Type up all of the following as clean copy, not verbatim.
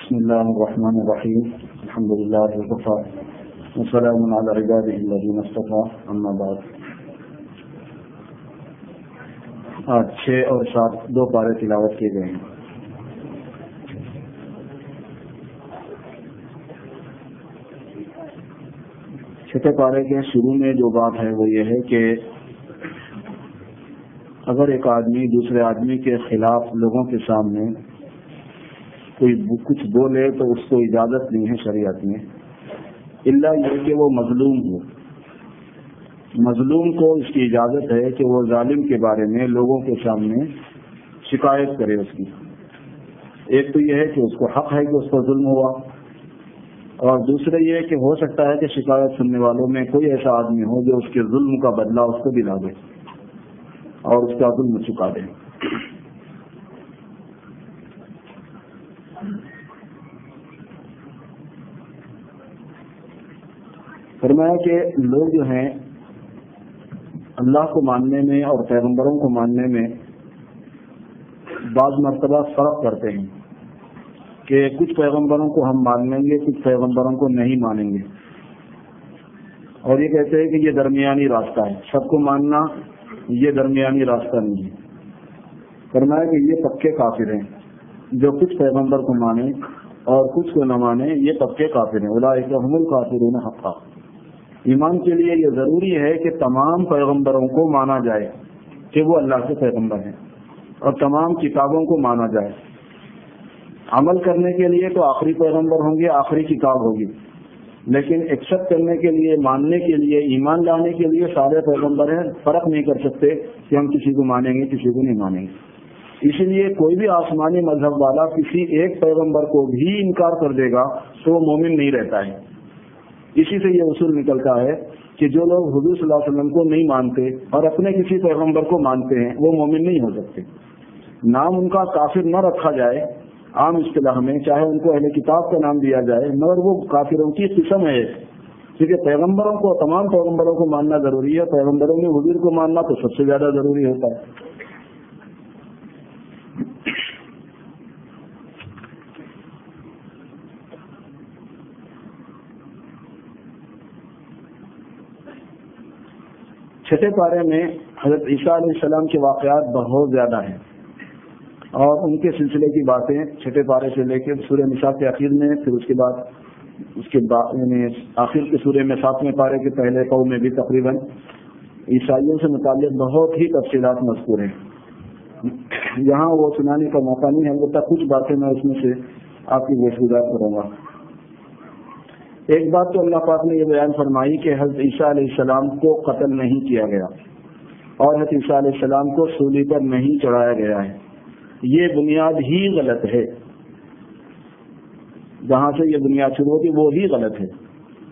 بسم الله الرحمن الرحيم الحمد لله وكفى وسلام على عباده الذين اصطفى اما بعد. آج 6 اور 7 دو پارے تلاوت کیے گئے ہیں. چھٹے پارے کے شروع میں جو بات ہے وہ یہ ہے کہ اگر ایک آدمی دوسرے آدمی کے خلاف لوگوں کے سامنے کوئی کچھ بولے تو اس کو اجازت نہیں ہے شریعت میں، الا یہ کہ وہ مظلوم ہو. مظلوم کو اس کی اجازت ہے کہ وہ ظالم کے بارے میں لوگوں کے سامنے شکایت کرے اس کی. ایک تو یہ ہے کہ اس کو حق ہے کہ اس پر ظلم ہوا، اور دوسرا یہ کہ ہو سکتا ہے کہ شکایت سننے والوں میں کوئی ایسا آدمی ہو جو اس کے ظلم کا بدلہ اس کو دلا دے اور اس کا ظلم چکا دے. فرمایا کہ لوگ جو ہیں اللہ کو ماننے میں اور پیغمبروں کو ماننے میں بعض مرتبہ فرق کرتے ہیں کہ کچھ پیغمبروں کو ہم مان لیں گے، کچھ پیغمبروں کو نہیں مانیں گے، اور یہ کہتے ہیں کہ یہ درمیانی راستہ ہے. سب کو ماننا یہ درمیانی راستہ نہیں ہے. فرمایا کہ یہ پکے کافر ہیں جو کچھ پیغمبر کو مانے اور کچھ کو نہ مانے، یہ پکے کافر ہیں. اولئک هم الکافرون حقا. ایمان کے لیے یہ ضروری ہے کہ تمام پیغمبروں کو مانا جائے کہ وہ اللہ کے پیغمبر ہیں، اور تمام کتابوں کو مانا جائے. عمل کرنے کے لیے تو آخری پیغمبر ہوں گے، آخری کتاب ہوگی، لیکن ایکسپٹ کرنے کے لیے، ماننے کے لیے، ایمان لانے کے لیے سارے پیغمبر ہیں. فرق نہیں کر سکتے کہ ہم کسی کو مانیں گے کسی کو نہیں مانیں گے. اسی لیے کوئی بھی آسمانی مذہب والا کسی ایک پیغمبر کو بھی انکار کر دے گا تو وہ مومن نہیں رہتا ہے. اسی سے یہ اصول نکلتا ہے کہ جو لوگ حضور صلی اللہ علیہ وسلم کو نہیں مانتے اور اپنے کسی پیغمبر کو مانتے ہیں وہ مومن نہیں ہو سکتے. نام ان کا کافر نہ رکھا جائے عام اصطلاح میں، چاہے ان کو اہل کتاب کا نام دیا جائے، مگر وہ کافروں کی قسم ہے، کیونکہ پیغمبروں کو، تمام پیغمبروں کو ماننا ضروری ہے. پیغمبروں میں حضور کو ماننا تو سب سے زیادہ ضروری ہوتا ہے. چھٹے پارے میں حضرت عیسیٰ علیہ السلام کے واقعات بہت زیادہ ہیں، اور ان کے سلسلے کی باتیں چھٹے پارے سے لے کے سورہ نساء کے آخر میں، پھر اس کے بعد یعنی آخر کے سورہ میں 7ویں پارے کے پہلے قوم میں بھی تقریباً عیسائیوں سے متعلق بہت ہی تفصیلات مذکور ہیں. یہاں وہ سنانے کا موقع نہیں ہے، البتہ کچھ باتیں میں اس میں سے آپ کی گزارش کروں گا. ایک بات تو اللہ پاک نے یہ بیان فرمائی کہ حضرت عیسیٰ علیہ السلام کو قتل نہیں کیا گیا اور حضرت عیسیٰ علیہ السلام کو صلیب پر نہیں چڑھایا گیا ہے. یہ بنیاد ہی غلط ہے. جہاں سے یہ بنیاد شروع ہوتی وہ ہی غلط ہے.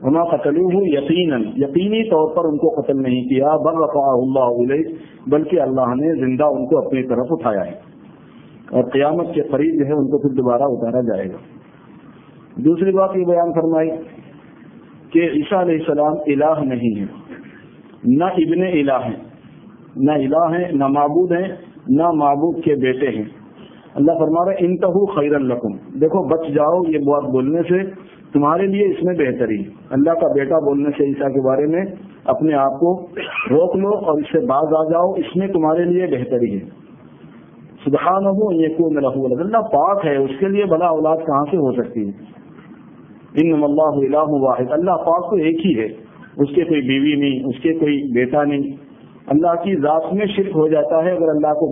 وما قتلوہ یقینی طور پر ان کو قتل نہیں کیا، بل رفعہ اللہ الیہ، بلکہ اللہ نے زندہ ان کو اپنی طرف اٹھایا ہے، اور قیامت کے قریب جو ہے ان کو پھر دوبارہ اتارا جائے گا. دوسری بات یہ بیان فرمائی کہ عیسیٰ علیہ السلام الہ نہیں ہے، نہ ابن الہ ہیں، نہ الہ ہیں، نہ معبود ہیں، نہ معبود کے بیٹے ہیں. اللہ فرما رہا ہے انتہو خیرا لکم، دیکھو بچ جاؤ یہ بات بولنے سے، تمہارے لیے اس میں بہتری. اللہ کا بیٹا بولنے سے عیسیٰ کے بارے میں اپنے آپ کو روک لو اور اس سے باز آ جاؤ، اس میں تمہارے لیے بہتری ہے. سبحانہ ان یکون لہ ولد، اللہ پاک ہے، اس کے لیے بھلا اولاد کہاں سے ہو سکتی ہے. انما اللہ الہ واحد، اللہ پاک تو ایک ہی ہے، اس کے کوئی بیوی نہیں، اس کے کوئی بیٹا نہیں. اللہ کی ذات میں شرک ہو جاتا ہے اگر اللہ کو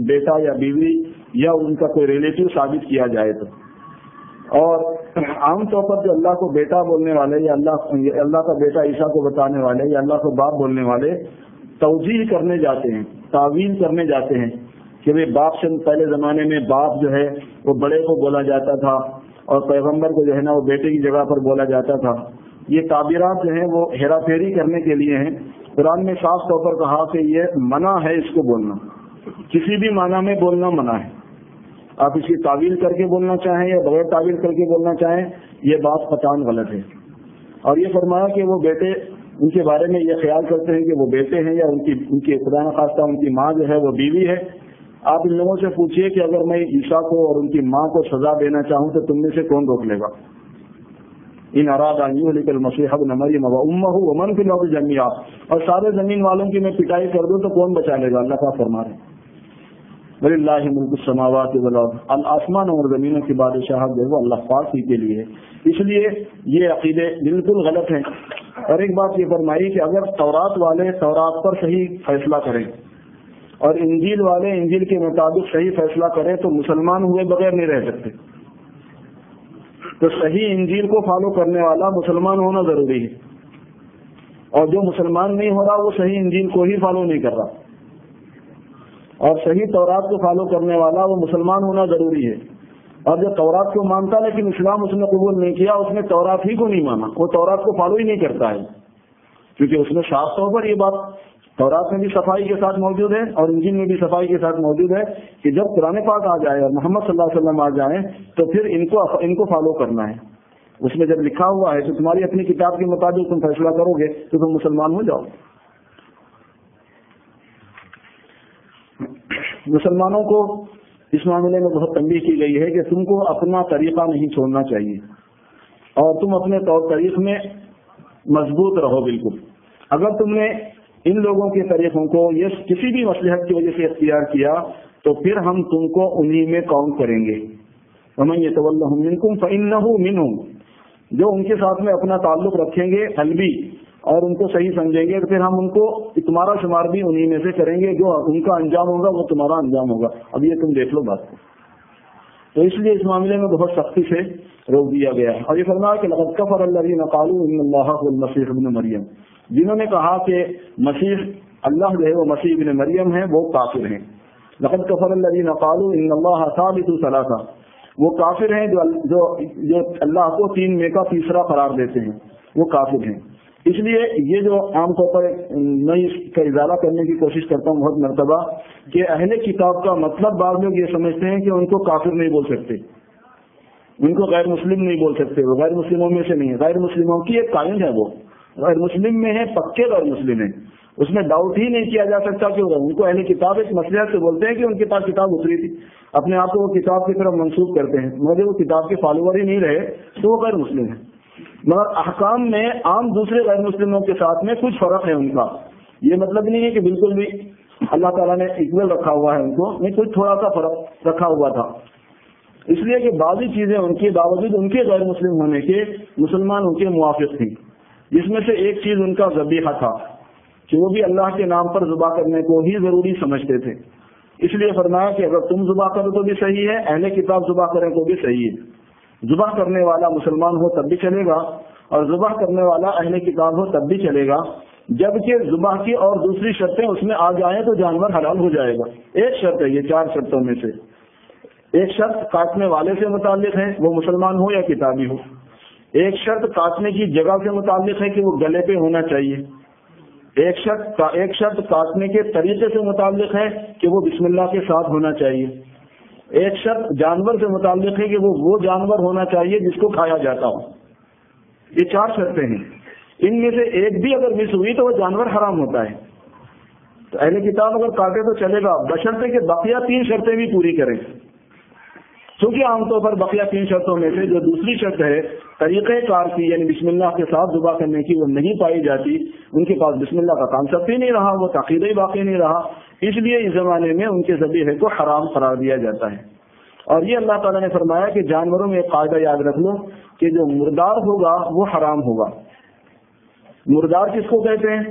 بیٹا یا بیوی یا ان کا کوئی ریلیٹو ثابت کیا جائے تو. اور عام طور پر جو اللہ کو بیٹا بولنے والے یا اللہ کا بیٹا عیسیٰ کو بتانے والے یا اللہ کو باپ بولنے والے توجیہ کرنے جاتے ہیں، تعویل کرنے جاتے ہیں کہ وہ باپ سے، پہلے زمانے میں باپ جو ہے وہ بڑے کو بولا جاتا تھا اور پیغمبر کو جو ہے نا وہ بیٹے کی جگہ پر بولا جاتا تھا. یہ تعبیرات جو ہیں وہ ہیرا پھیری کرنے کے لیے ہیں. قرآن میں صاف طور پر کہا کہ یہ منع ہے اس کو بولنا، کسی بھی معنی میں بولنا منع ہے. آپ اس کی تعویل کر کے بولنا چاہیں یا بغیر تعویل کر کے بولنا چاہیں، یہ بات قطعاً غلط ہے. اور یہ فرمایا کہ وہ بیٹے، ان کے بارے میں یہ خیال کرتے ہیں کہ وہ بیٹے ہیں یا ان کی خدا نخواستہ ان کی ماں جو ہے وہ بیوی ہے. آپ ان لوگوں سے پوچھیے کہ اگر میں عیسیٰ کو اور ان کی ماں کو سزا دینا چاہوں تو تم میں سے کون روک لے گا؟ ان اراد ان یہلک المسیح ابن مریم وامہ ومن فی الارض جميعا، اور سارے زمین والوں کی میں پٹائی کر دوں تو کون بچا لے گا؟ اللہ کا فرما رہے ہیں وللہ ملک السماوات والارض، آسمان اور زمینوں کی بادشاہت جو ہے وہ اللہ پاک ہی کے لیے ہے۔ اس لیے یہ عقیدے بالکل غلط ہیں۔ اور ایک بات یہ فرمائی کہ اگر تورات والے تورات پر صحیح فیصلہ کریں اور انجیل والے انجیل کے مطابق صحیح فیصلہ کریں تو مسلمان ہوئے بغیر نہیں رہ سکتے۔ تو صحیح انجیل کو فالو کرنے والا مسلمان ہونا ضروری ہے، اور جو مسلمان نہیں ہو رہا وہ صحیح انجیل کو ہی فالو نہیں کر رہا، اور صحیح تورات کو فالو کرنے والا وہ مسلمان ہونا ضروری ہے۔ اور جو تورات کو مانتا لیکن اسلام اس نے قبول نہیں کیا، اس نے تورات ہی کو نہیں مانا، وہ تورات کو فالو ہی نہیں کرتا ہے، کیونکہ اس میں صاف طور پر یہ بات تورات میں بھی صفائی کے ساتھ موجود ہے اور انجیل میں بھی صفائی کے ساتھ موجود ہے کہ جب قرآن پاک آ جائے اور محمد صلی اللہ علیہ وسلم آ جائیں تو پھر ان کو فالو کرنا ہے۔ اس میں جب لکھا ہوا ہے کہ تمہاری اپنی کتاب کے مطابق تم فیصلہ کرو گے تو تم مسلمان ہو جاؤ۔ مسلمانوں کو اس معاملے میں بہت تنبیہ کی گئی ہے کہ تم کو اپنا طریقہ نہیں چھوڑنا چاہیے اور تم اپنے طور طریق میں مضبوط رہو بالکل۔ اگر تم نے ان لوگوں کے طریقوں کو یہ کسی بھی مصلحت کی وجہ سے اختیار کیا تو پھر ہم تم کو انہی میں کاؤنٹ کریں گے۔ ومن یتولہم منکم فإنہ منہم، جو ان کے ساتھ میں اپنا تعلق رکھیں گے قلبی اور ان کو صحیح سمجھیں گے تو پھر ہم ان کو تمہارا شمار بھی انہی میں سے کریں گے، جو ان کا انجام ہوگا وہ تمہارا انجام ہوگا۔ اب یہ تم دیکھ لو بات کو۔ تو اس لیے اس معاملے میں بہت سختی سے روک دیا گیا ہے۔ اور یہ فرمایا کہ لقد کفر الذین قالوا ان اللہ هو المسیح ابن مریم، جنہوں نے کہا کہ مسیح اللہ جو ہے وہ مسیح ابن مریم ہے، وہ کافر ہیں۔ لقد کفر الذین قالوا ان اللہ ثالث ثلاثہ، وہ کافر ہیں جو اللہ کو تین میں کا تیسرا قرار دیتے ہیں، وہ کافر ہیں۔ اس لیے یہ جو عام طور پر میں اس کا ازالہ کرنے کی کوشش کرتا ہوں بہت مرتبہ کہ اہل کتاب کا مطلب بعض لوگ یہ سمجھتے ہیں کہ ان کو کافر نہیں بول سکتے، ان کو غیر مسلم نہیں بول سکتے، وہ غیر مسلموں میں سے نہیں ہے۔ غیر مسلموں کی ایک قائم ہے، وہ غیر مسلم میں ہے، پکے غیر مسلم ہیں، اس میں ڈاؤٹ ہی نہیں کیا جا سکتا کہ ان کو اہل کتاب ایک مصلحت سے بولتے ہیں کہ ان کے پاس کتاب اتری تھی، اپنے آپ کو وہ کتاب کی طرف منسوخ کرتے ہیں، مگر وہ کتاب کے فالوور ہی نہیں رہے تو وہ غیر مسلم ہیں۔ مگر احکام میں عام دوسرے غیر مسلموں کے ساتھ میں کچھ فرق ہے ان کا، یہ مطلب نہیں ہے کہ بالکل بھی اللہ تعالیٰ نے اکول رکھا ہوا ہے ان کو، نہیں، کچھ تھوڑا سا فرق رکھا ہوا تھا، اس لیے کہ بعضی چیزیں ان کے باوجود ان کے غیر مسلم ہونے کے مسلمان ان کے موافق تھی، جس میں سے ایک چیز ان کا ذبیحہ تھا کہ وہ بھی اللہ کے نام پر ذبح کرنے کو ہی ضروری سمجھتے تھے۔ اس لیے فرمایا کہ اگر تم ذبح کرو تو بھی صحیح ہے، اہل کتاب ذبح کریں تو بھی صحیح ہے۔ ذبح کرنے والا مسلمان ہو تب بھی چلے گا اور ذبح کرنے والا اہل کتاب ہو تب بھی چلے گا، جبکہ ذبح کی اور دوسری شرطیں اس میں آ جائیں تو جانور حلال ہو جائے گا۔ ایک شرط ہے، یہ چار شرطوں میں سے ایک شرط کاٹنے والے سے متعلق ہے، وہ مسلمان ہو یا کتابی ہو۔ ایک شرط کاٹنے کی جگہ سے متعلق ہے کہ وہ گلے پہ ہونا چاہیے۔ ایک شرط کاٹنے کے طریقے سے متعلق ہے کہ وہ بسم اللہ کے ساتھ ہونا چاہیے۔ ایک شرط جانور سے متعلق ہے کہ وہ جانور ہونا چاہیے جس کو کھایا جاتا ہو۔ یہ چار شرطیں ہیں، ان میں سے ایک بھی اگر مس ہوئی تو وہ جانور حرام ہوتا ہے۔ تو اہل کتاب اگر کاٹے تو چلے گا، بشرطے کہ بقیہ تین شرطیں بھی پوری کریں۔ چونکہ عام طور پر بقیہ تین شرطوں میں سے جو دوسری شرط ہے طریقہ کار کی، یعنی بسم اللہ کے ساتھ ذبح کرنے کی، وہ نہیں پائی جاتی، ان کے پاس بسم اللہ کا کانسیپٹ ہی نہیں رہا، وہ عقیدہ ہی باقی نہیں رہا، اس لیے اس زمانے میں ان کے ذبیحے کو حرام قرار دیا جاتا ہے۔ اور یہ اللہ تعالیٰ نے فرمایا کہ جانوروں میں ایک قاعدہ یاد رکھ لو کہ جو مردار ہوگا وہ حرام ہوگا۔ مردار کس کو کہتے ہیں؟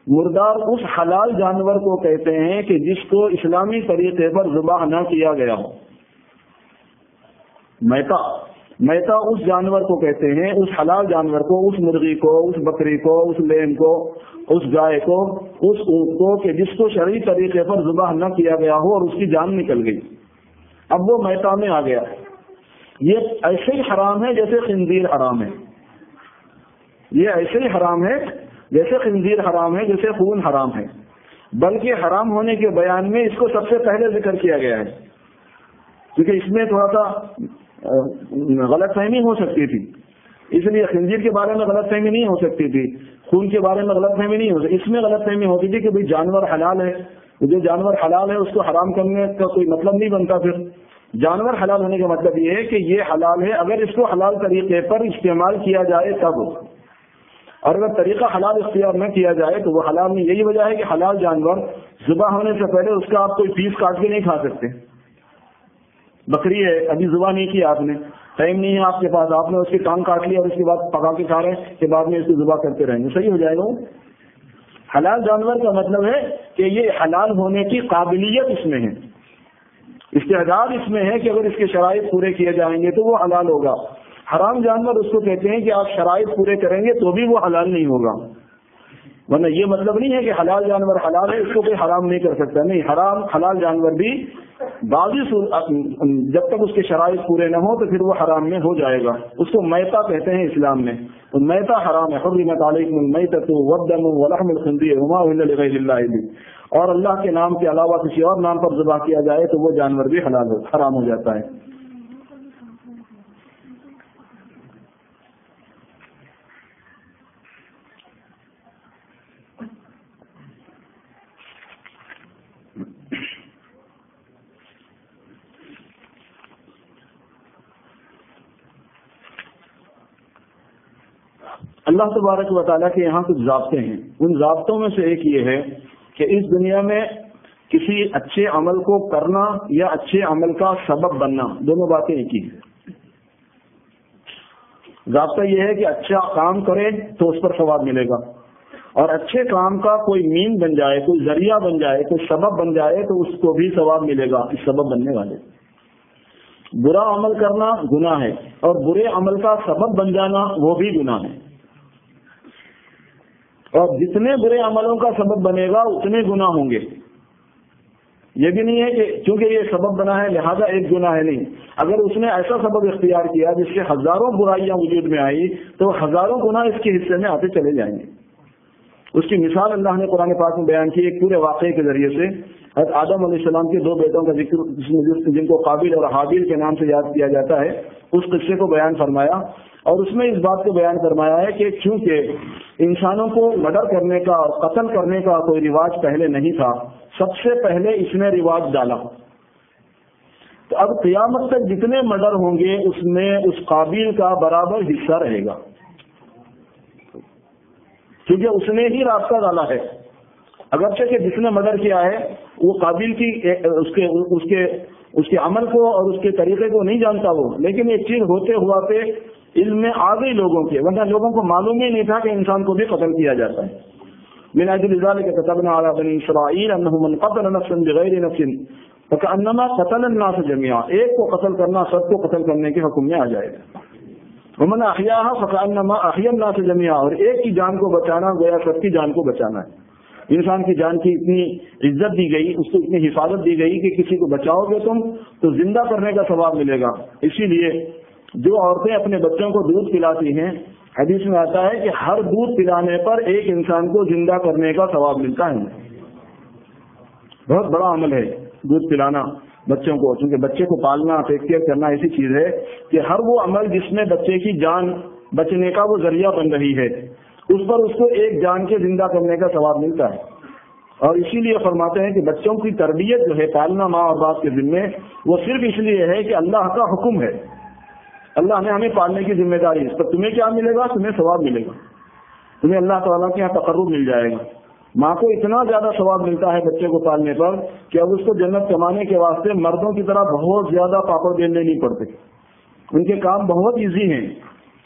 مردار اس حلال جانور کو کہتے ہیں کہ جس کو اسلامی طریقے پر ذبح نہ کیا گیا ہو۔ میتا اس جانور کو کہتے ہیں، اس حلال جانور کو، اس مرغی کو، اس بکری کو، اس لیم کو، اس گائے کو، اس اونٹ کو کہ جس کو شرعی طریقے پر ذبح نہ کیا گیا ہو اور اس کی جان نکل گئی، اب وہ میتا میں آ گیا۔ یہ ایسے ہی حرام ہے جیسے خنزیر حرام ہے، یہ ایسے ہی حرام ہے جیسے خنزیر حرام ہے، جیسے خون حرام ہے، بلکہ حرام ہونے کے بیان میں اس کو سب سے پہلے ذکر کیا گیا ہے، کیونکہ اس میں تھوڑا سا غلط فہمی ہو سکتی تھی، اس لیے خنزیر کے بارے میں غلط فہمی نہیں ہو سکتی تھی، خون کے بارے میں غلط فہمی نہیں ہو سکتی، اس میں غلط فہمی ہوتی تھی کہ بھئی جانور حلال ہے، تو جو جانور حلال ہے اس کو حرام کرنے کا کوئی مطلب نہیں بنتا. پھر جانور حلال ہونے کا مطلب یہ ہے کہ یہ حلال ہے اگر اس کو حلال طریقے پر استعمال کیا جائے تب، اور اگر طریقہ حلال اختیار نہ کیا جائے تو وہ حلال نہیں. یہی وجہ ہے کہ حلال جانور ذبح ہونے سے پہلے اس کا آپ کوئی پیس کاٹ کے نہیں کھا سکتے. بکری ہے ابھی ذبح نہیں کی آپ نے، ٹائم نہیں ہے آپ کے پاس، آپ نے اس کے کان کاٹ لیا اور اس کے بعد پکا کے کھا رہے ہیں کہ بعد میں اس کو ذبح کرتے رہیں گے، صحیح ہو جائے گا. حلال جانور کا مطلب ہے کہ یہ حلال ہونے کی قابلیت اس میں ہے، استعداد اس میں ہے کہ اگر اس کے شرائط پورے کیے جائیں گے تو وہ حلال ہوگا. حرام جانور اس کو کہتے ہیں کہ آپ شرائط پورے کریں گے تو بھی وہ حلال نہیں ہوگا. ورنہ یہ مطلب نہیں ہے کہ حلال جانور حلال ہے اس کو کوئی حرام نہیں کر سکتا، نہیں، حلال جانور بھی جب تک اس کے شرائط پورے نہ ہو تو پھر وہ حرام میں ہو جائے گا. اس کو میتہ کہتے ہیں اسلام میں، میتہ حرام ہے. حرمت علیکم المیتۃ والدم ولحم الخنزیر وما اہل لغیر اللہ بہ، اور اللہ کے نام کے علاوہ کسی اور نام پر ذبح کیا جائے تو وہ جانور بھی حرام ہو جاتا ہے. اللہ تبارک و تعالیٰ کے یہاں کچھ ضابطے ہیں. ان ضابطوں میں سے ایک یہ ہے کہ اس دنیا میں کسی اچھے عمل کو کرنا یا اچھے عمل کا سبب بننا، دونوں باتیں ایک ہی ہیں. ضابطہ یہ ہے کہ اچھا کام کرے تو اس پر ثواب ملے گا، اور اچھے کام کا کوئی مین بن جائے، کوئی ذریعہ بن جائے، کوئی سبب بن جائے تو اس کو بھی ثواب ملے گا اس سبب بننے والے. برا عمل کرنا گناہ ہے اور برے عمل کا سبب بن جانا وہ بھی گناہ ہے. اور جتنے برے عملوں کا سبب بنے گا اتنے گناہ ہوں گے. یہ بھی نہیں ہے کہ چونکہ یہ سبب بنا ہے لہذا ایک گناہ ہے، نہیں. اگر اس نے ایسا سبب اختیار کیا جس سے ہزاروں برائیاں وجود میں آئی تو ہزاروں گناہ اس کے حصے میں آتے چلے جائیں گے. اس کی مثال اللہ نے قرآن پاک میں بیان کی ایک پورے واقعے کے ذریعے سے. حضرت آدم علیہ السلام کے 2 بیٹوں کا ذکر جن کو قابل اور حابیل کے نام سے یاد کیا جاتا ہے، اس قصے کو بیان فرمایا، اور اس میں اس بات کو بیان فرمایا ہے کہ چونکہ انسانوں کو مرڈر کرنے کا اور قتل کرنے کا کوئی رواج پہلے نہیں تھا، سب سے پہلے اس نے رواج ڈالا. تو اب قیامت تک جتنے مرڈر ہوں گے اس میں اس قابیل کا برابر حصہ رہے گا، کیونکہ اس نے ہی راستہ ڈالا ہے. اگرچہ کہ جس نے مرڈر کیا ہے وہ قابل کی اس کے عمل کو اور اس کے طریقے کو نہیں جانتا وہ، لیکن ایک چیز ہوتے ہوا پہ علم میں آ گئی لوگوں کے، ورنہ لوگوں کو معلوم ہی نہیں تھا کہ انسان کو بھی قتل کیا جاتا ہے. من اجل ذلك كتبنا على بني اسرائيل انه من قتل نفسا بغير نفس فكأنما قتل الناس جميعا، ایک کو قتل کرنا سب کو قتل کرنے کے حکم میں آ جائے گا. ومن احیاها فكأنما احیا الناس جميعا، اور ایک کی جان کو بچانا گویا سب کی جان کو بچانا ہے. انسان کی جان کی اتنی عزت دی گئی، اس کو اتنی حفاظت دی گئی کہ کسی کو بچاؤ گے تم تو زندہ کرنے کا ثواب ملے گا. اسی لیے جو عورتیں اپنے بچوں کو دودھ پلاتی ہیں، حدیث میں آتا ہے کہ ہر دودھ پلانے پر ایک انسان کو زندہ کرنے کا ثواب ملتا ہے. بہت بڑا عمل ہے دودھ پلانا بچوں کو، چونکہ بچے کو پالنا، ٹیک کیئر کرنا ایسی چیز ہے کہ ہر وہ عمل جس میں بچے کی جان بچنے کا وہ ذریعہ بن رہی ہے، اس پر اس کو ایک جان کے زندہ کرنے کا ثواب ملتا ہے. اور اسی لیے فرماتے ہیں کہ بچوں کی تربیت جو ہے پالنا ماں اور باپ کے ذمے، وہ صرف اس لیے ہے کہ اللہ کا حکم ہے، اللہ نے ہمیں پالنے کی ذمہ داری. اس پر تمہیں کیا ملے گا؟ تمہیں ثواب ملے گا، تمہیں اللہ تعالیٰ کے یہاں تقرب مل جائے گا. ماں کو اتنا زیادہ ثواب ملتا ہے بچے کو پالنے پر کہ اب اس کو جنت کمانے کے واسطے مردوں کی طرح بہت زیادہ پاپڑ بیلنے نہیں پڑتے. ان کے کام بہت ایزی ہیں،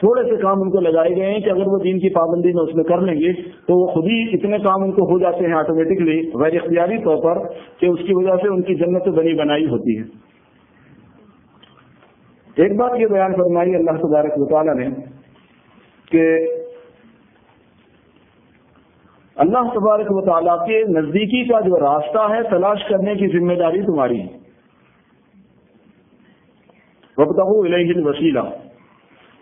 تھوڑے سے کام ان کو لگائے گئے ہیں کہ اگر وہ دین کی پابندی میں اس میں کر لیں گے تو وہ خود ہی اتنے کام ان کو ہو جاتے ہیں آٹومیٹکلی غیر اختیاری طور پر کہ اس کی وجہ سے ان کی جنت بنی بنائی ہوتی ہے. ایک بات یہ بیان فرمائی اللہ تبارک و تعالیٰ نے کہ اللہ تبارک و تعالیٰ کے نزدیکی کا جو راستہ ہے تلاش کرنے کی ذمہ داری تمہاری ہے. وابتغوا الیہ الوسیلہ،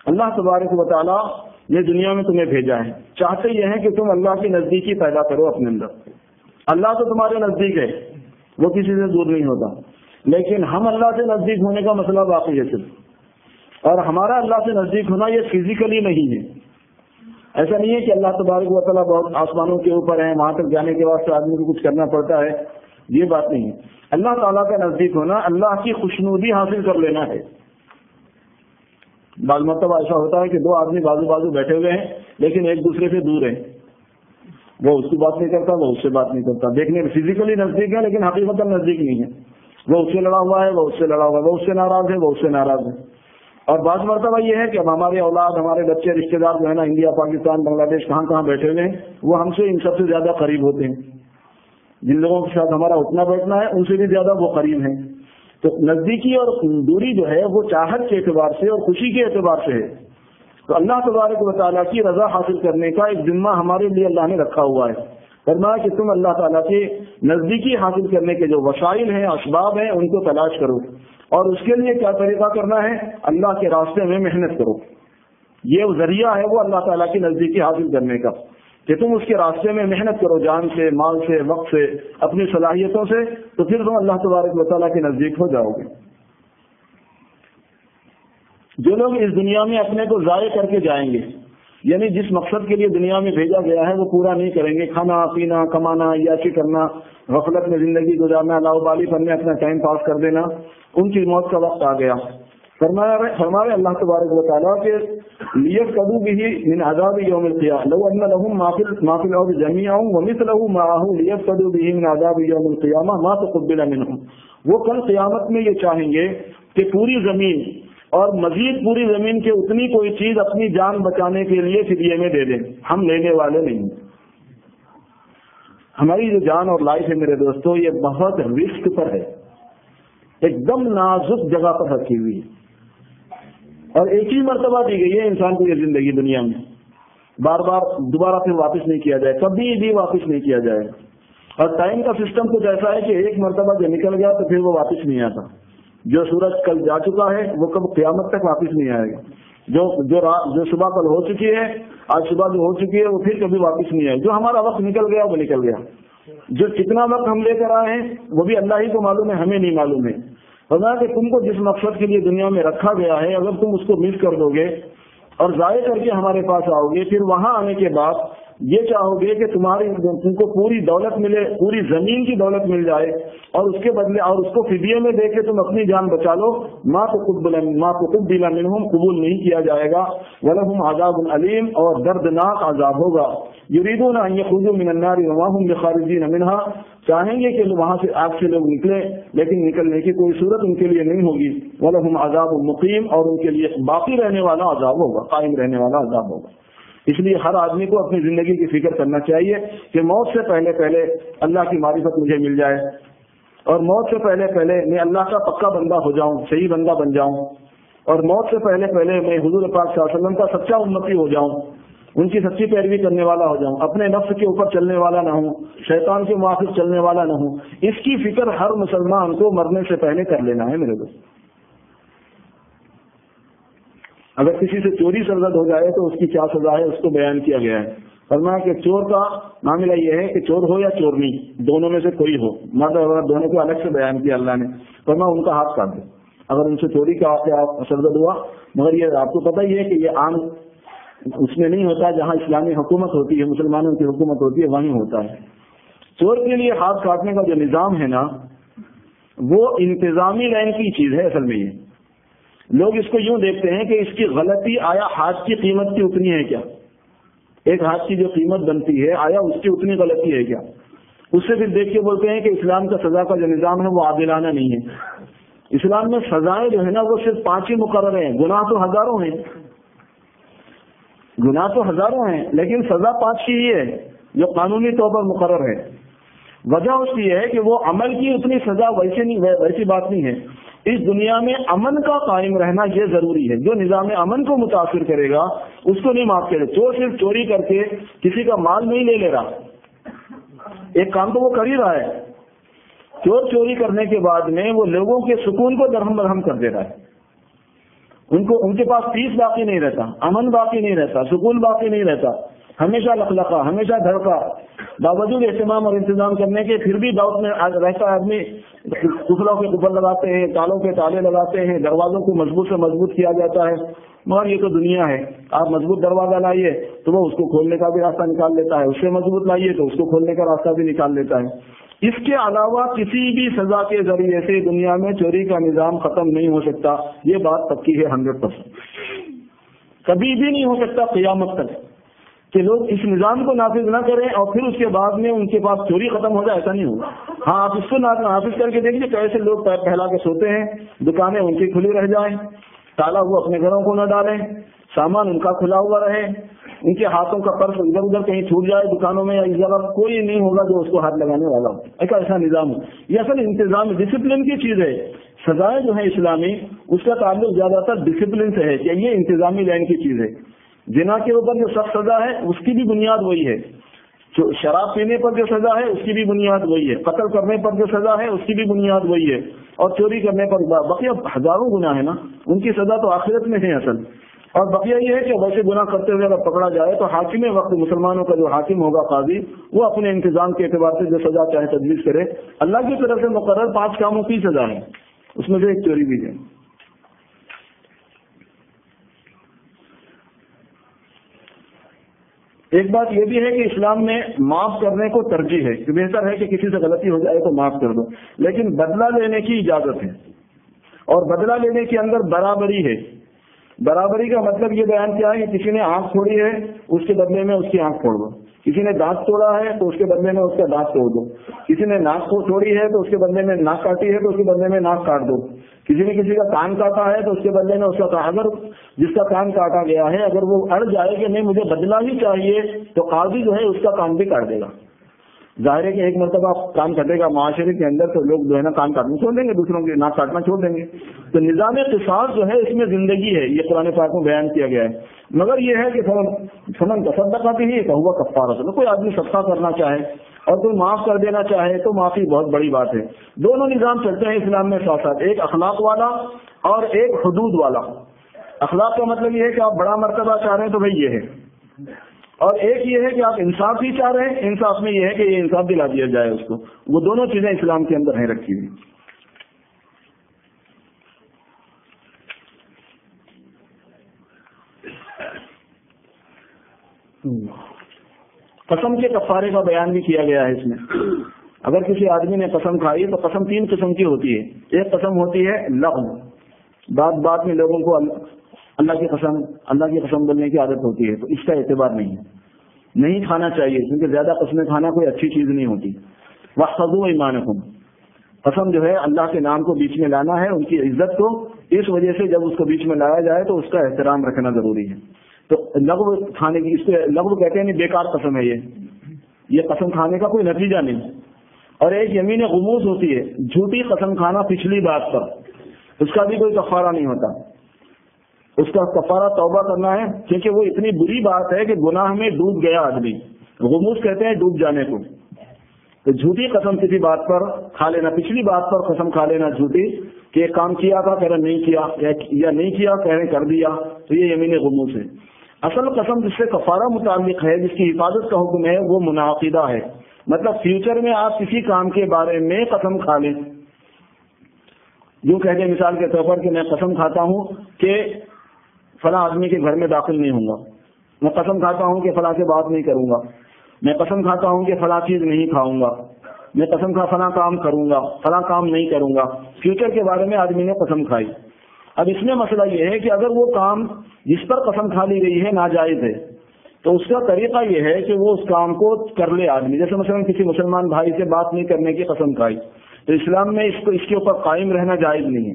اللہ تبارک و تعالیٰ نے دنیا میں تمہیں بھیجا ہے، چاہتے یہ ہیں کہ تم اللہ کی نزدیکی پیدا کرو اپنے اندر. اللہ تو تمہارے نزدیک ہے، وہ کسی سے دور نہیں ہوتا، لیکن ہم اللہ سے نزدیک ہونے کا مسئلہ باقی ہے صرف. اور ہمارا اللہ سے نزدیک ہونا یہ فزیکلی نہیں ہے. ایسا نہیں ہے کہ اللہ تبارک و تعالیٰ بہت آسمانوں کے اوپر ہیں، وہاں تک جانے کے واسطے آدمی کو کچھ کرنا پڑتا ہے. یہ بات نہیں ہے. اللہ تعالیٰ کا نزدیک ہونا اللہ کی خوشنودی حاصل کر لینا ہے. بعض مرتبہ ایسا ہوتا ہے کہ دو آدمی بازو بازو بیٹھے ہوئے ہیں لیکن ایک دوسرے سے دور ہیں. وہ اس کی بات نہیں کرتا، وہ اس سے بات نہیں کرتا. دیکھنے میں فزیکلی نزدیک ہے لیکن حقیقت نزدیک نہیں ہے. وہ اس سے لڑا ہوا ہے، وہ اس سے لڑا ہوا ہے، وہ اس سے ناراض ہے، وہ اس سے ناراض ہے. اور بعض مرتبہ یہ ہے کہ اب ہمارے اولاد، ہمارے بچے، رشتے دار جو ہے نا انڈیا، پاکستان، بنگلہ دیش، کہاں کہاں بیٹھے ہوئے ہیں، وہ ہم سے ان سب سے زیادہ قریب ہوتے ہیں. جن لوگوں کے ساتھ ہمارا اٹھنا بیٹھنا ہے ان سے بھی زیادہ وہ قریب ہیں. تو نزدیکی اور دوری جو ہے وہ چاہت کے اعتبار سے اور خوشی کے اعتبار سے ہے. تو اللہ تبارک و تعالیٰ کی رضا حاصل کرنے کا ایک ذمہ ہمارے لیے اللہ نے رکھا ہوا ہے. فرمایا کہ تم اللہ تعالیٰ کی نزدیکی حاصل کرنے کے جو وسائل ہیں، اسباب ہیں، ان کو تلاش کرو. اور اس کے لیے کیا طریقہ کرنا ہے؟ اللہ کے راستے میں محنت کرو. یہ ذریعہ ہے وہ اللہ تعالیٰ کی نزدیکی حاصل کرنے کا کہ تم اس کے راستے میں محنت کرو، جان سے، مال سے، وقت سے، اپنی صلاحیتوں سے. تو پھر تم اللہ تبارک و تعالیٰ کے نزدیک ہو جاؤ گے. جو لوگ اس دنیا میں اپنے کو ضائع کر کے جائیں گے، یعنی جس مقصد کے لیے دنیا میں بھیجا گیا ہے وہ پورا نہیں کریں گے، کھانا پینا، کمانا، عیاشی کرنا، غفلت میں زندگی گزارنا، لاؤبالی پن میں اپنا ٹائم پاس کر دینا، ان کی موت کا وقت آ گیا. فرمایا اللہ تبارک و تعالیٰ کے لیفتدوا به من عذاب یوم القیامہ لو ان لهم ما فی الارض جميعا ومثله معه لیفتدوا به من عذاب یوم القیامہ ما تقبل منهم. وہ کل قیامت میں یہ چاہیں گے کہ پوری زمین اور مزید پوری زمین کے اتنی کوئی چیز اپنی جان بچانے کے لیے فدیے میں دے دیں. ہم لینے والے نہیں. ہماری جو جان اور لائف ہے میرے دوستو، یہ بہت رسک پر ہے، ایک دم نازک جگہ پر رکھی ہوئی ہے. اور ایک ہی مرتبہ دی گئی ہے انسان کو یہ زندگی دنیا میں. بار بار دوبارہ پھر واپس نہیں کیا جائے، کبھی بھی واپس نہیں کیا جائے. اور ٹائم کا سسٹم کچھ ایسا ہے کہ ایک مرتبہ جو نکل گیا تو پھر وہ واپس نہیں آتا. جو سورج کل جا چکا ہے وہ کب قیامت تک واپس نہیں آئے گا. جو صبح کل ہو چکی ہے، آج صبح جو ہو چکی ہے وہ پھر کبھی واپس نہیں آئے. جو ہمارا وقت نکل گیا وہ نکل گیا. جو کتنا وقت ہم لے کر آئے ہیں وہ بھی اللہ ہی کو معلوم ہے، ہمیں نہیں معلوم ہے. فرمایا کہ تم کو جس مقصد کے لیے دنیا میں رکھا گیا ہے اگر تم اس کو مس کر دو گے اور ضائع کر کے ہمارے پاس آؤ گے، پھر وہاں آنے کے بعد یہ چاہو گے کہ تم کو پوری دولت ملے، پوری زمین کی دولت مل جائے اور اس کے بدلے اور اس کو فدیے میں دے کے تم اپنی جان بچا لو. ما تقبل منہم، قبول نہیں کیا جائے گا. ولہم عذاب علیم، اور دردناک عذاب ہوگا. یریدون ان یخرجوا من النار وما هم بخارجین منہا، چاہیں گے کہ وہاں سے آگ سے لوگ نکلے لیکن نکلنے کی کوئی صورت ان کے لیے نہیں ہوگی. ولہم عذاب مقیم، اور ان کے لیے باقی رہنے والا عذاب ہوگا، قائم رہنے والا عذاب ہوگا. اس لیے ہر آدمی کو اپنی زندگی کی فکر کرنا چاہیے کہ موت سے پہلے پہلے اللہ کی معرفت مجھے مل جائے، اور موت سے پہلے پہلے میں اللہ کا پکا بندہ ہو جاؤں، صحیح بندہ بن جاؤں، اور موت سے پہلے پہلے میں حضور پاک صلی اللہ علیہ وسلم کا سچا امتی ہو جاؤں، ان کی سچی پیروی کرنے والا ہو جاؤں، اپنے نفس کے اوپر چلنے والا نہ ہوں، شیطان کے موافق چلنے والا نہ ہوں. اس کی فکر ہر مسلمان کو مرنے سے پہلے کر لینا ہے میرے دوست. اگر کسی سے چوری سرزد ہو جائے تو اس کی کیا سزا ہے اس کو بیان کیا گیا ہے. فرمایا کہ چور کا معاملہ یہ ہے کہ چور ہو یا چورنی، دونوں میں سے کوئی ہو، مگر دونوں کو الگ سے بیان کیا اللہ نے. فرمایا ان کا ہاتھ کاٹ دو اگر ان سے چوری کا سرزد ہوا. مگر یہ آپ کو پتہ ہی ہے کہ یہ عام اس میں نہیں ہوتا، جہاں اسلامی حکومت ہوتی ہے، مسلمانوں کی حکومت ہوتی ہے، وہیں ہوتا ہے. چور کے لیے ہاتھ کاٹنے کا جو نظام ہے نا وہ انتظامی لائن کی چیز ہے. اصل میں یہ لوگ اس کو یوں دیکھتے ہیں کہ اس کی غلطی آیا ہاتھ کی قیمت کی اتنی ہے کیا، ایک ہاتھ کی جو قیمت بنتی ہے آیا اس کی اتنی غلطی ہے کیا. اس سے پھر دیکھ کے بولتے ہیں کہ اسلام کا سزا کا جو نظام ہے وہ عادلانہ نہیں ہے. اسلام میں سزائیں جو ہے نا وہ صرف 5 ہی مقرر ہیں. گناہ تو ہزاروں ہیں، گناہ تو ہزاروں ہیں لیکن سزا 5 کی ہی ہے جو قانونی طور پر مقرر ہے. وجہ اس کی ہے کہ وہ عمل کی اتنی سزا ویسی بات نہیں ہے. اس دنیا میں امن کا قائم رہنا یہ ضروری ہے. جو نظام امن کو متاثر کرے گا اس کو نہیں معاف کرے. چور صرف چوری کر کے کسی کا مال نہیں لے رہا، ایک کام تو وہ کر ہی رہا ہے. چور چوری کرنے کے بعد میں وہ لوگوں کے سکون کو درہم برہم کر دے رہا ہے. ان کے پاس پیس باقی نہیں رہتا، امن باقی نہیں رہتا، سکون باقی نہیں رہتا. ہمیشہ لقلقہ، ہمیشہ دھڑکا. باوجود اہتمام اور انتظام کرنے کے پھر بھی ڈاؤٹ میں رہتا آدمی. قفلوں کے قفل لگاتے ہیں، تالوں کے تالے لگاتے ہیں، دروازوں کو مضبوط سے مضبوط کیا جاتا ہے. مگر یہ تو دنیا ہے. آپ مضبوط دروازہ لائیے تو وہ اس کو کھولنے کا بھی راستہ نکال لیتا ہے، اس سے مضبوط لائیے تو اس کو کھولنے کا راستہ بھی نکال لیتا ہے. اس کے علاوہ کسی بھی سزا کے ذریعے سے دنیا میں چوری کا نظام ختم نہیں ہو سکتا. یہ بات پکی ہے 100%. کبھی بھی نہیں ہو سکتا قیامت تک کہ لوگ اس نظام کو نافذ نہ کریں اور پھر اس کے بعد میں ان کے پاس چوری ختم ہو جائے. ایسا نہیں ہوگا. ہاں آپ اس کو نافذ کر کے دیکھیے کیسے لوگ پیر پھیلا کے سوتے ہیں, دکانیں ان کی کھلی رہ جائیں, تالا وہ اپنے گھروں کو نہ ڈالیں, سامان ان کا کھلا ہوا رہے, ان کے ہاتھوں کا پرس ادھر ادھر کہیں چھوٹ جائے دکانوں میں یا اس جگہ, کوئی نہیں ہوگا جو اس کو ہاتھ لگانے والا ہو. ایسا نظام ہو. یہ اصل انتظام ڈسپلن کی چیز ہے. سزائیں جو ہے اسلامی اس کا تعلق زیادہ تر ڈسپلن سے ہے کہ یہ انتظامی لائن کی چیز ہے. زنا کے اوپر جو سخت سزا ہے اس کی بھی بنیاد وہی ہے, شراب پینے پر جو سزا ہے اس کی بھی بنیاد وہی ہے, قتل کرنے پر جو سزا ہے اس کی بھی بنیاد وہی ہے, اور چوری کرنے پر بقیہ ہزاروں گناہ ہے نا, ان کی سزا تو آخرت میں ہے اصل. اور بقیہ یہ ہے کہ ویسے گناہ کرتے ہوئے اگر پکڑا جائے تو حاکم وقت مسلمانوں کا جو حاکم ہوگا قاضی, وہ اپنے انتظام کے اعتبار سے جو سزا چاہے تجویز کرے. اللہ کی طرف سے مقرر 5 کاموں کی سزا ہے, اس میں سے ایک چوری بھی ہے. ایک بات یہ بھی ہے کہ اسلام میں معاف کرنے کو ترجیح ہے کہ بہتر ہے کہ کسی سے غلطی ہو جائے تو معاف کر دو, لیکن بدلہ لینے کی اجازت ہے. اور بدلہ لینے کے اندر برابری ہے. برابری کا مطلب یہ بیان کیا ہے کہ کسی نے آنکھ پھوڑی ہے اس کے بدلے میں اس کی آنکھ پھوڑ دو, کسی نے دانت توڑا ہے تو اس کے بدلے میں اس کا دانت توڑ دو, کسی نے ناک کو توڑی ہے تو اس کے بدلے میں ناک کاٹی ہے تو اس کے بدلے میں ناک کاٹ دو, کسی نے کسی کا کان کاٹا ہے تو اس کے بدلے میں اس کا اگر جس کا کان کاٹا گیا ہے اگر وہ اڑ جائے کہ نہیں مجھے بدلہ ہی چاہیے تو قاضی جو ہے اس کا کان بھی کاٹ دے گا. ظاہر ہے کہ ایک مرتبہ کان کٹے گا معاشرے کے اندر تو لوگ جو ہے نا کان کاٹنا چھوڑ دیں گے, دوسروں کے ناک کاٹنا چھوڑ دیں گے. تو نظام قصاص جو ہے اس میں زندگی ہے, یہ قرآن پاک میں بیان کیا گیا ہے. مگر یہ ہے کہ فمن تصدق بھی کہ ہوا کفارہ, کوئی آدمی صدقہ کرنا چاہے اور کوئی معاف کر دینا چاہے تو معافی بہت بڑی بات ہے. دونوں نظام چلتے ہیں اسلام میں ساتھ ساتھ, ایک اخلاق والا اور ایک حدود والا. اخلاق کا مطلب یہ ہے کہ آپ بڑا مرتبہ چاہ رہے ہیں تو بھائی یہ ہے, اور ایک یہ ہے کہ آپ انصاف ہی چاہ رہے ہیں. انصاف میں یہ ہے کہ یہ انصاف دلا دیا جائے اس کو. وہ دونوں چیزیں اسلام کے اندر ہیں رکھی ہوئی. قسم کے کفارے کا بیان بھی کیا گیا ہے اس میں. اگر کسی آدمی نے قسم کھائی تو قسم 3 قسم کی ہوتی ہے. ایک قسم ہوتی ہے لغو, بات میں لوگوں کو اللہ کی قسم بولنے کی عادت ہوتی ہے, تو اس کا اعتبار نہیں کھانا چاہیے کیونکہ زیادہ قسمیں کھانا کوئی اچھی چیز نہیں ہوتی. واحفظوا ایمانکم, قسم جو ہے اللہ کے نام کو بیچ میں لانا ہے, ان کی عزت کو اس وجہ سے جب اس کو بیچ میں لایا جائے تو اس کا احترام رکھنا ضروری ہے. تو لغو کھانے کی, اس کو لغو کہتے ہیں, بیکار قسم ہے یہ قسم کھانے کا کوئی نتیجہ نہیں. اور ایک یمین غموس ہوتی ہے, جھوٹی قسم کھانا پچھلی بات پر, اس کا بھی کوئی کفارہ نہیں ہوتا. اس کا کفارہ توبہ کرنا ہے کیونکہ وہ اتنی بری بات ہے کہ گناہ میں ڈوب گیا آدمی. غموس کہتے ہیں ڈوب جانے کو. تو جھوٹی قسم کسی بات پر کھا لینا, پچھلی بات پر قسم کھا لینا جھوٹی کہ ایک کام کیا تھا کہہ رہے نہیں کیا, یا نہیں کیا کہہ رہے کر دیا, تو یہ یمین غموس ہے. اصل قسم جس سے کفارہ متعلق ہے, جس کی حفاظت کا حکم ہے, وہ منعقدہ ہے. مطلب فیوچر میں آپ کسی کام کے بارے میں قسم کھا لیں, جو کہتے ہیں مثال کے طور پر کہ میں قسم کھاتا ہوں کہ فلاں آدمی کے گھر میں داخل نہیں ہوں گا, میں قسم کھاتا ہوں کہ فلاں سے بات نہیں کروں گا, میں قسم کھاتا ہوں کہ فلاں چیز نہیں کھاؤں گا, میں قسم کھا فلاں کام کروں گا, فلاں کام نہیں کروں گا. فیوچر کے بارے میں آدمی نے قسم کھائی. اب اس میں مسئلہ یہ ہے کہ اگر وہ کام جس پر قسم کھا لی گئی ہے ناجائز ہے تو اس کا طریقہ یہ ہے کہ وہ اس کام کو کر لے آدمی. جیسے مثلا کسی مسلمان بھائی سے بات نہیں کرنے کی قسم کھائی, تو اسلام میں اس کے اوپر قائم رہنا جائز نہیں ہے,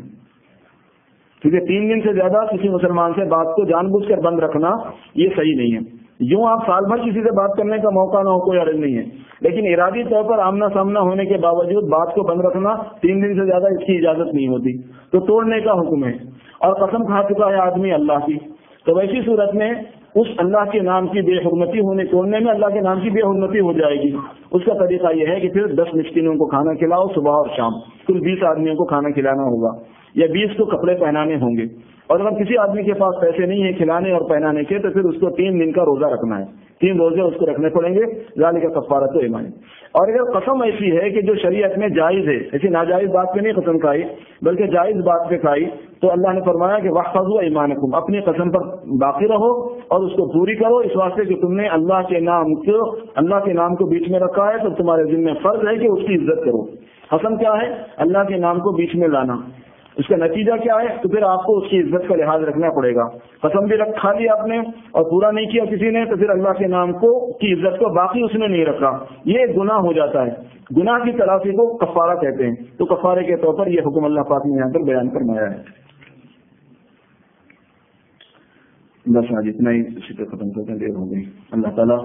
کیونکہ 3 دن سے زیادہ کسی مسلمان سے بات کو جان بوجھ کر بند رکھنا یہ صحیح نہیں ہے. یوں آپ سال بھر کسی سے بات کرنے کا موقع نہ ہو کوئی عرض نہیں ہے, لیکن ارادی طور پر آمنا سامنا ہونے کے باوجود بات کو بند رکھنا 3 دن سے زیادہ اس کی اجازت نہیں ہوتی, تو توڑنے کا حکم ہے. اور قسم کھا چکا ہے آدمی اللہ کی, تو ویسی صورت میں اس اللہ کے نام کی بے حرمتی ہونے توڑنے میں اللہ کے نام کی بے حرمتی ہو جائے گی. اس کا طریقہ یہ ہے کہ پھر 10 مسکینوں کو کھانا کھلاؤ صبح اور شام, کل 20 آدمیوں کو کھانا کھلانا ہوگا, یا 20 کو کپڑے پہنانے ہوں گے. اور اگر کسی آدمی کے پاس پیسے نہیں ہیں کھلانے اور پہنانے کے تو پھر اس کو 3 دن کا روزہ رکھنا ہے. 3 روزے اس کو رکھنے پڑیں گے، ذالک کفارۃ ایمان۔ اور اگر قسم ایسی ہے کہ جو شریعت میں جائز ہے، ایسی ناجائز بات پہ نہیں قسم کھائی بلکہ جائز بات پہ کھائی، تو اللہ نے فرمایا کہ واحفظوا ایمانکم، اپنی قسم پر باقی رہو اور اس کو پوری کرو، اس واسطے کہ تم نے اللہ کے نام کو بیچ میں رکھا ہے، تو تمہارے ذمہ فرض ہے کہ اس کی عزت کرو۔ قسم کیا ہے؟ اللہ کے نام کو بیچ میں لانا۔ اس کا نتیجہ کیا ہے؟ تو پھر آپ کو اس کی عزت کا لحاظ رکھنا پڑے گا۔ قسم بھی کھا لی آپ نے اور پورا نہیں کیا کسی نے، تو پھر اللہ کے نام کی عزت کو باقی اس نے نہیں رکھا، یہ گناہ ہو جاتا ہے۔ گناہ کی تلافی کو کفارہ کہتے ہیں، تو کفارے کے طور پر یہ حکم اللہ پاک نے یہاں پر بیان فرمایا ہے۔ بس آج اتنا ہی، اسی پہ ختم کرتے ہیں، دیر ہو گئی۔ اللہ تعالیٰ